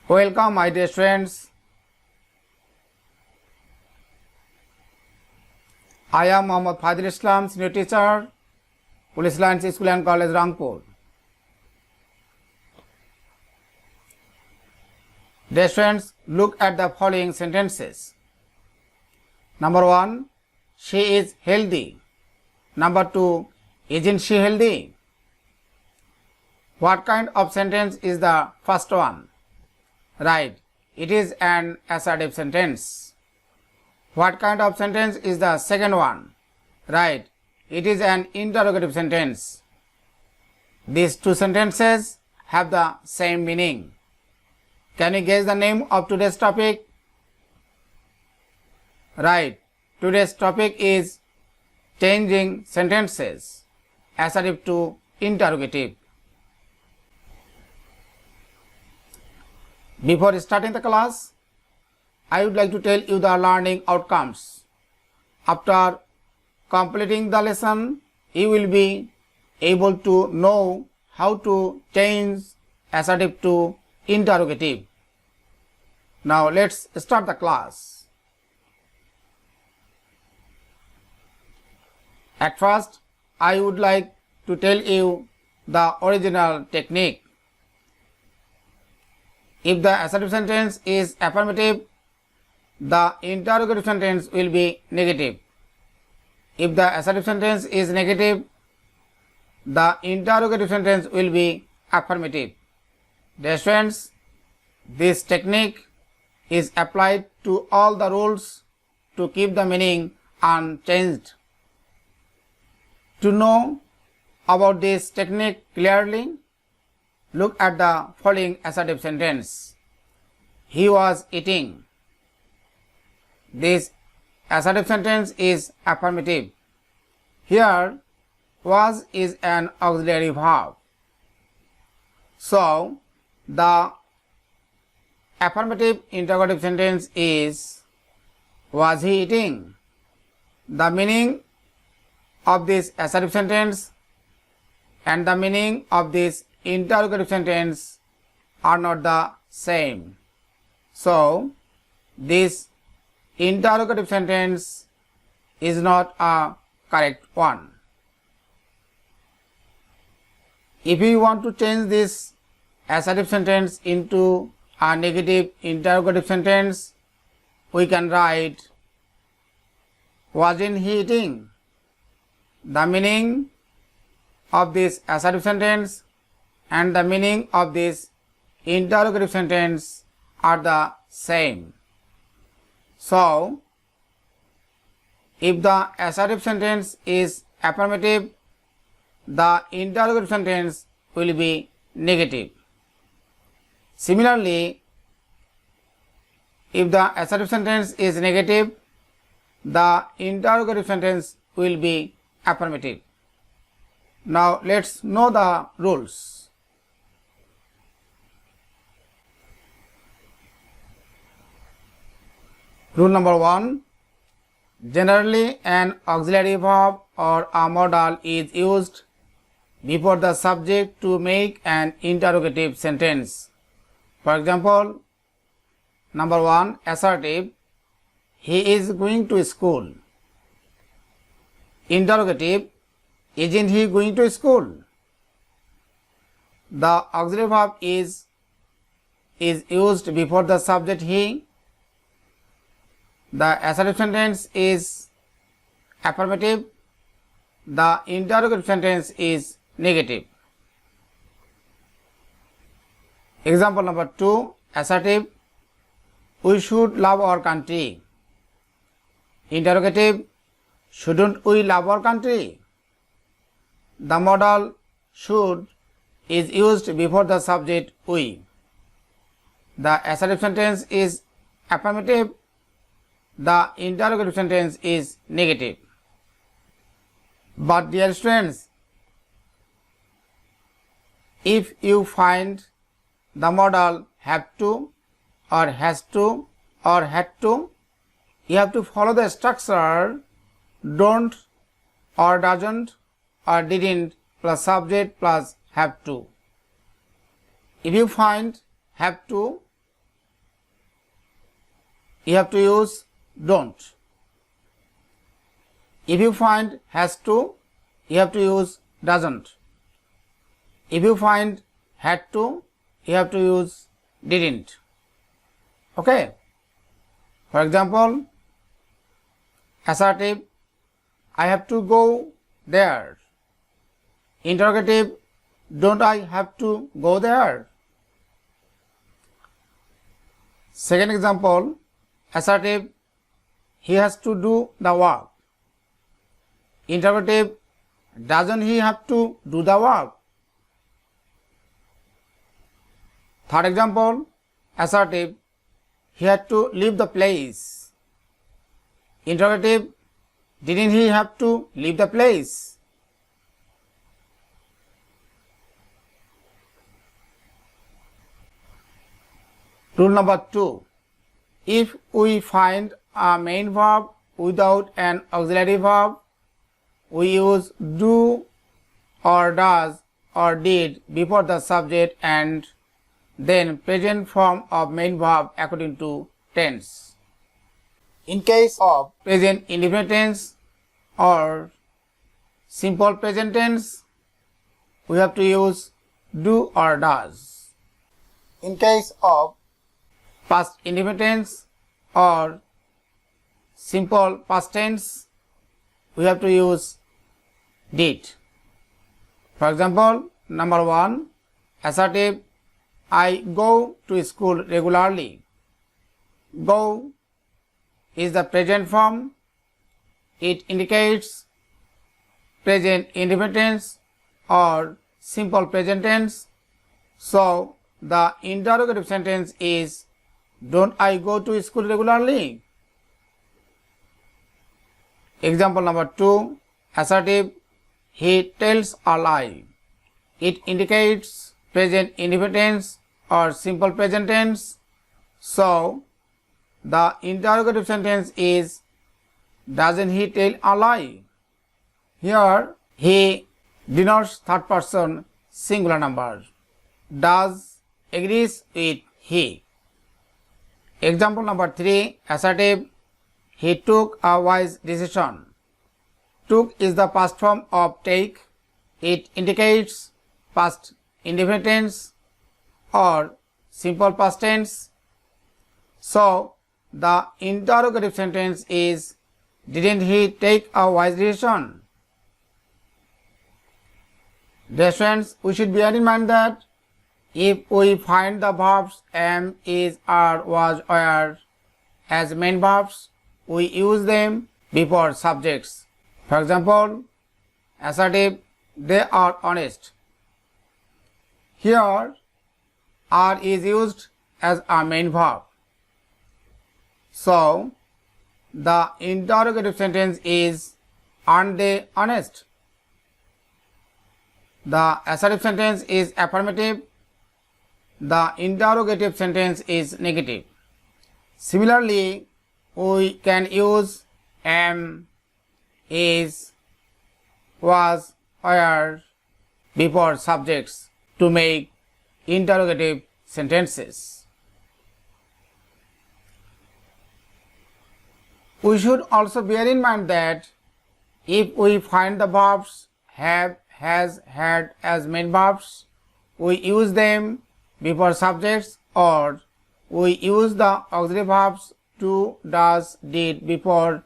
Welcome, my dear students. I am Mohammad Faydul Islam, senior teacher, Police Lines School and College, Rangpur. Dear students, look at the following sentences. Number 1, she is healthy. Number 2, isn't she healthy? What kind of sentence is the first one? Right, it is an assertive sentence. What kind of sentence is the second one? Right, it is an interrogative sentence. These two sentences have the same meaning. Can you guess the name of today's topic? Right, today's topic is changing sentences, assertive to interrogative. Before starting the class, I would like to tell you the learning outcomes. After completing the lesson, you will be able to know how to change assertive to interrogative. Now let's start the class. At first, I would like to tell you the original technique. If the assertive sentence is affirmative, the interrogative sentence will be negative. If the assertive sentence is negative, the interrogative sentence will be affirmative. Dear students, this technique is applied to all the rules to keep the meaning unchanged. To know about this technique clearly, look at the following assertive sentence. He was eating. This assertive sentence is affirmative. Here, was is an auxiliary verb. So, the affirmative interrogative sentence is, was he eating? The meaning of this assertive sentence and the meaning of this interrogative sentence are not the same. So, this interrogative sentence is not a correct one. If we want to change this assertive sentence into a negative interrogative sentence, we can write, wasn't he eating? The meaning of this assertive sentence and the meaning of this interrogative sentence are the same. So, if the assertive sentence is affirmative, the interrogative sentence will be negative. Similarly, if the assertive sentence is negative, the interrogative sentence will be affirmative. Now, let's know the rules. Rule number 1. Generally, an auxiliary verb or a modal is used before the subject to make an interrogative sentence. For example, number 1, assertive, he is going to school. Interrogative, isn't he going to school? The auxiliary verb is used before the subject he. The assertive sentence is affirmative. The interrogative sentence is negative. Example number 2, assertive, we should love our country. Interrogative, shouldn't we love our country? The modal should is used before the subject we. The assertive sentence is affirmative. The interrogative sentence is negative. But dear students, if you find the modal have to or has to or had to, you have to follow the structure don't or doesn't or didn't plus subject plus have to. If you find have to, you have to use don't. If you find has to, you have to use doesn't. If you find had to, you have to use didn't. Okay. For example, assertive, I have to go there. Interrogative, don't I have to go there? Second example, assertive, he has to do the work. Interrogative, doesn't he have to do the work? Third example, assertive, he had to leave the place. Interrogative, didn't he have to leave the place? Rule number 2. If we find a main verb without an auxiliary verb, we use do or does or did before the subject and then present form of main verb according to tense. In case of present indefinite tense or simple present tense, we have to use do or does. In case of past indefinite tense or simple past tense, we have to use did. For example, number 1, assertive, I go to school regularly. Go is the present form. It indicates present indefinite tense or simple present tense. So, the interrogative sentence is, don't I go to school regularly? Example number 2, assertive, he tells a lie. It indicates present indefinite tense or simple present tense. So, the interrogative sentence is, doesn't he tell a lie? Here, he denotes third person singular number. Does agrees with he. Example number 3, assertive, he took a wise decision. Took is the past form of take. It indicates past indefinite tense or simple past tense. So, the interrogative sentence is, didn't he take a wise decision? Dear friends, we should bear in mind that if we find the verbs am, is, are, was, were as main verbs, we use them before subjects. For example, assertive, they are honest. Here, are is used as a main verb. So, the interrogative sentence is, aren't they honest? The assertive sentence is affirmative. The interrogative sentence is negative. Similarly, we can use am, is, was, were before subjects to make interrogative sentences. We should also bear in mind that if we find the verbs have, has, had as main verbs, we use them before subjects, or we use the auxiliary verbs do, does, did before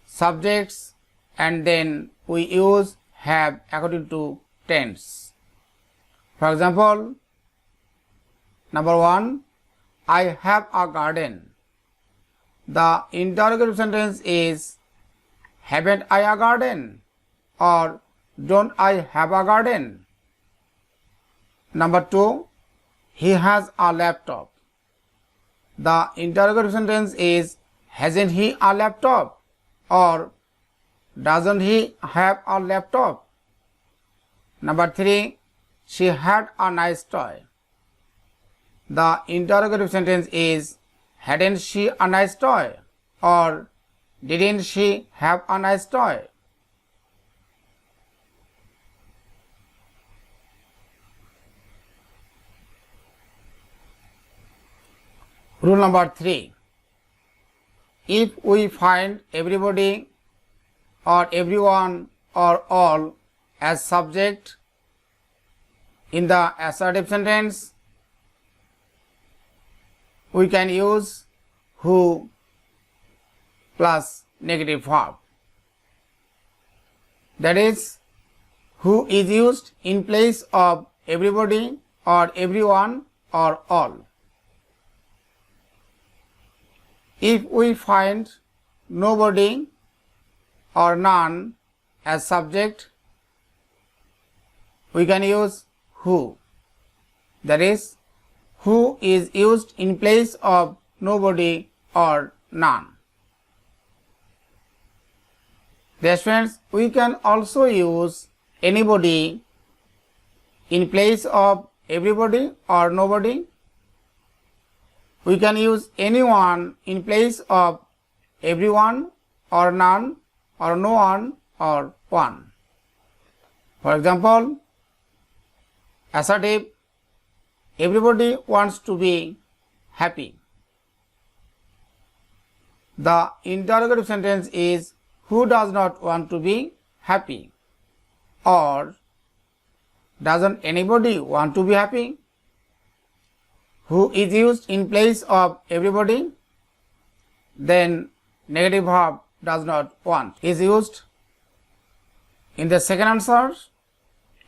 subjects, and then we use have according to tense. For example, number 1, I have a garden. The interrogative sentence is, haven't I a garden? Or don't I have a garden? Number 2, he has a laptop. The interrogative sentence is, hasn't he a laptop? Or doesn't he have a laptop? Number 3, she had a nice toy. The interrogative sentence is, hadn't she a nice toy? Or didn't she have a nice toy? Rule number 3. If we find everybody or everyone or all as subject in the assertive sentence, we can use who plus negative verb. That is, who is used in place of everybody or everyone or all. If we find nobody or none as subject, we can use who. That is, who is used in place of nobody or none. Dear friends, we can also use anybody in place of everybody or nobody. We can use anyone in place of everyone or none or no one or one. For example, assertive, everybody wants to be happy. The interrogative sentence is who does not want to be happy, or doesn't anybody want to be happy? Who is used in place of everybody, then negative verb does not want is used. In the second answer,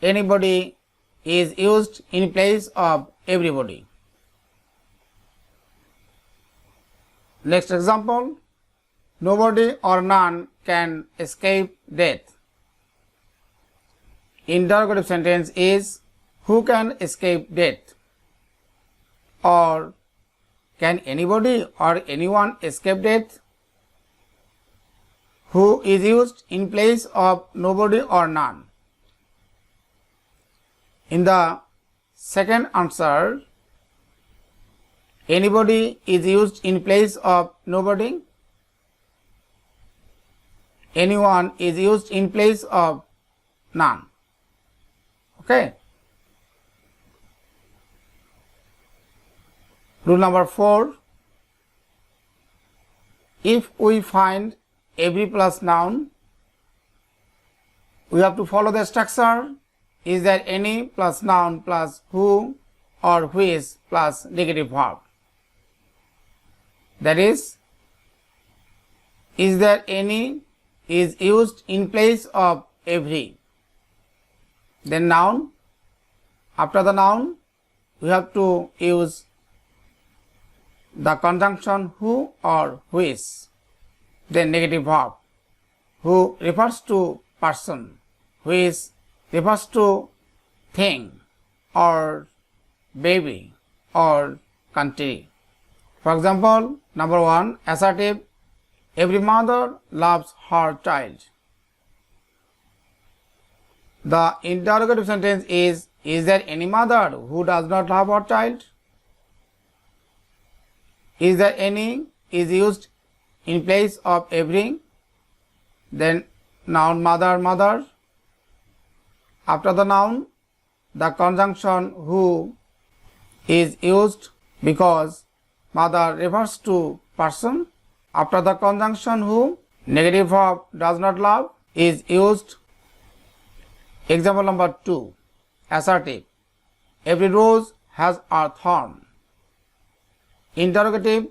anybody is used in place of everybody. Next example, nobody or none can escape death. Interrogative sentence is who can escape death, or can anybody or anyone escape death? Who is used in place of nobody or none. In the second answer, anybody is used in place of nobody. Anyone is used in place of none. Okay. Rule number 4. If we find every plus noun, we have to follow the structure. Is there any plus noun plus who or which plus negative verb? That is there any is used in place of every. Then noun. After the noun, we have to use the conjunction who or which. Then negative verb. Who refers to person, which refers to thing or baby or country. For example, number 1, assertive, every mother loves her child. The interrogative sentence is there any mother who does not love her child? Is there any is used in place of every. Then noun mother, mother. After the noun, the conjunction who is used because mother refers to person. After the conjunction who, negative verb does not love is used. Example number 2, assertive, every rose has a thorn. Interrogative,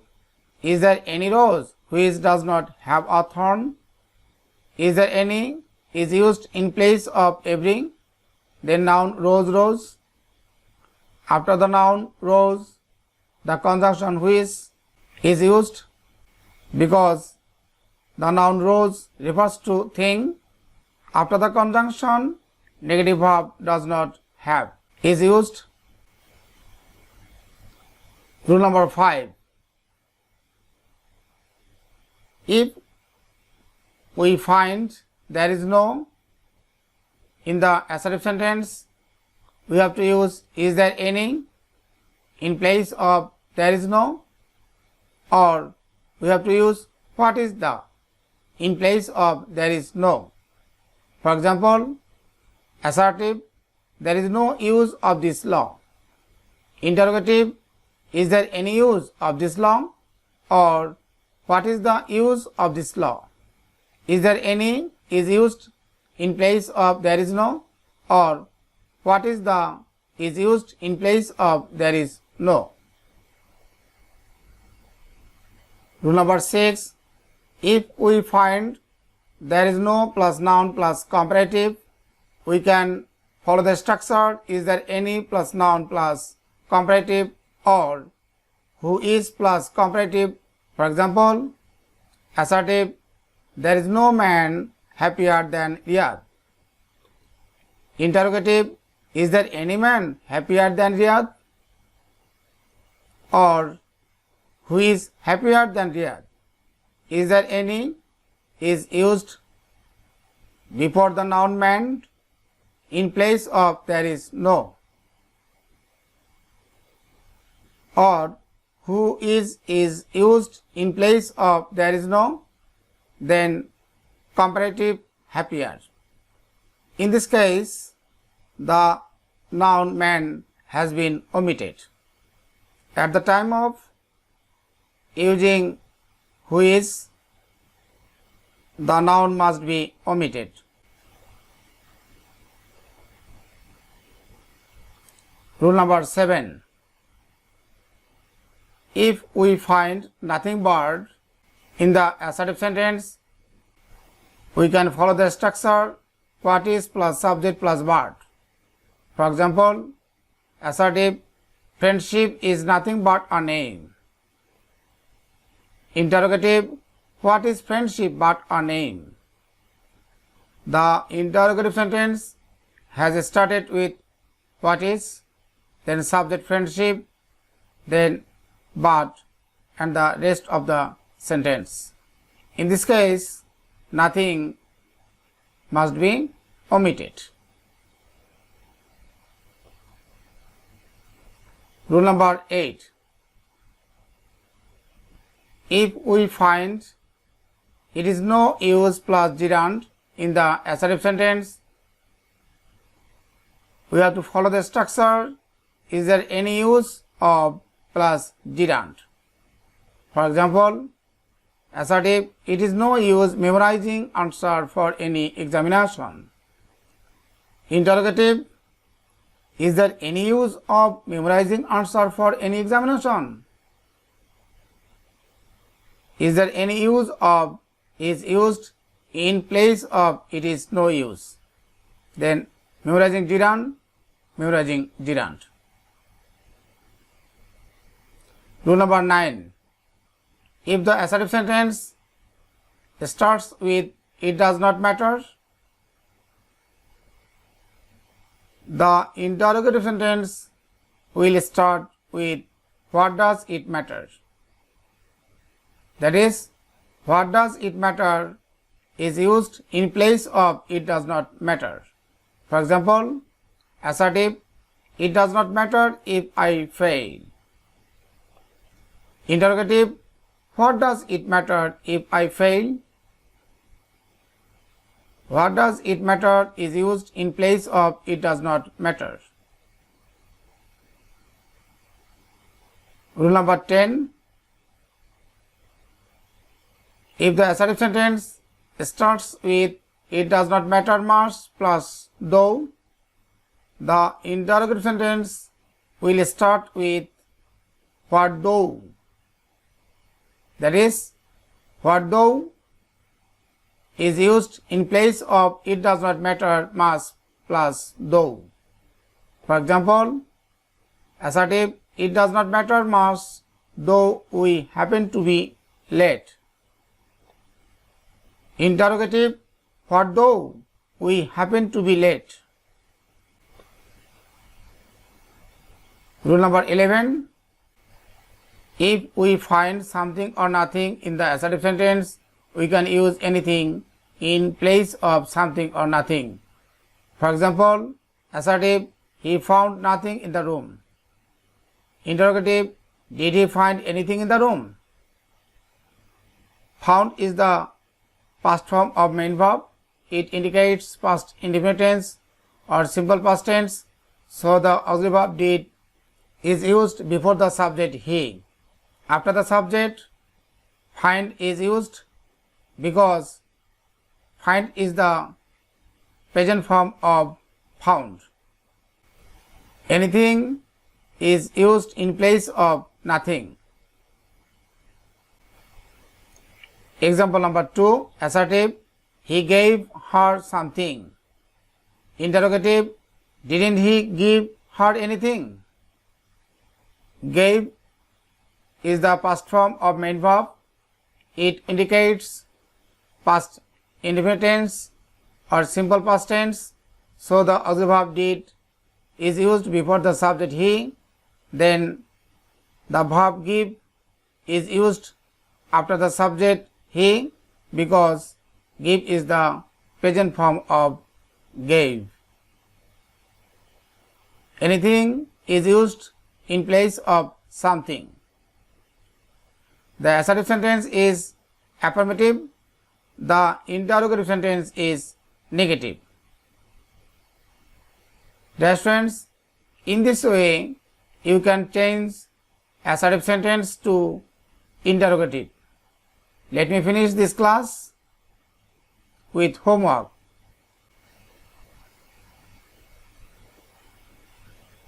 is there any rose which does not have a thorn? Is there any is used in place of every. Then noun rose, rose. After the noun rose, the conjunction which is used because the noun rose refers to thing. After the conjunction, negative verb does not have is used. Rule number 5. If we find there is no in the assertive sentence, we have to use is there any in place of there is no, or we have to use what is the in place of there is no. For example, assertive, there is no use of this law. Interrogative, is there any use of this law, or what is the use of this law? Is there any is used in place of there is no, or what is the is used in place of there is no. Rule number 6, if we find there is no plus noun plus comparative, we can follow the structure is there any plus noun plus comparative, or who is plus comparative. For example, assertive, there is no man happier than Riyadh. Interrogative, is there any man happier than Riyadh? Or who is happier than Riyadh? Is there any is used before the noun man in place of there is no. Or who is used in place of there is no, then comparative happier. In this case, the noun man has been omitted. At the time of using who is, the noun must be omitted. Rule number 7. If we find nothing but in the assertive sentence, we can follow the structure what is plus subject plus verb. For example, assertive, friendship is nothing but a name. Interrogative, what is friendship but a name? The interrogative sentence has started with what is, then subject friendship, then but, and the rest of the sentence. In this case, nothing must be omitted. Rule number 8. If we find it is no use plus gerund in the assertive sentence, we have to follow the structure. Is there any use of plus gerund? For example, assertive, it is no use memorizing answer for any examination. Interrogative, is there any use of memorizing answer for any examination? Is there any use of is used in place of it is no use? Then memorizing gerund, memorizing gerund. Rule number 9. If the assertive sentence starts with it does not matter, the interrogative sentence will start with what does it matter. That is, what does it matter is used in place of it does not matter. For example, assertive, it does not matter if I fail. Interrogative, what does it matter if I fail? What does it matter is used in place of it does not matter. Rule number 10. If the assertive sentence starts with it does not matter much plus though, the interrogative sentence will start with what though. That is, what though is used in place of it does not matter much plus though. For example, assertive, it does not matter much though we happen to be late. Interrogative, what though we happen to be late. Rule number 11. If we find something or nothing in the assertive sentence, we can use anything in place of something or nothing. For example, assertive, he found nothing in the room. Interrogative, did he find anything in the room? Found is the past form of main verb. It indicates past indefinite tense or simple past tense, so the auxiliary verb did is used before the subject he. After the subject, Find is used because find is the present form of found. Anything is used in place of nothing. Example number 2, assertive, he gave her something. Interrogative, didn't he give her anything? Gave is the past form of main verb. It indicates past indefinite tense or simple past tense, so the auxiliary verb did is used before the subject he, then the verb give is used after the subject he because give is the present form of gave. Anything is used in place of something. The assertive sentence is affirmative. The interrogative sentence is negative. Dear students, in this way you can change assertive sentence to interrogative. Let me finish this class with homework.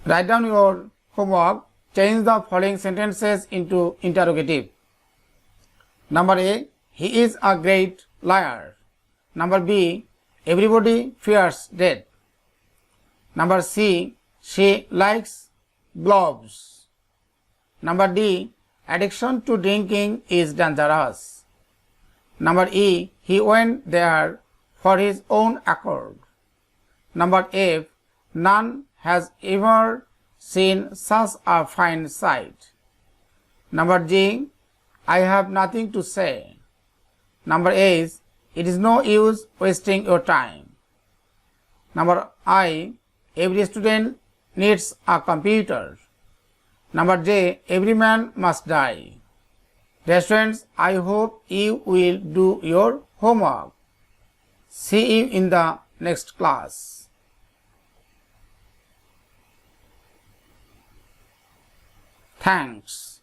Write down your homework. Change the following sentences into interrogative. Number A, he is a great liar. Number B, everybody fears death. Number C, she likes gloves. Number D, addiction to drinking is dangerous. Number E, he went there for his own accord. Number F, none has ever seen such a fine sight. Number G, I have nothing to say. Number H, it is no use wasting your time. Number I, every student needs a computer. Number J, every man must die. Dear students, I hope you will do your homework. See you in the next class. Thanks.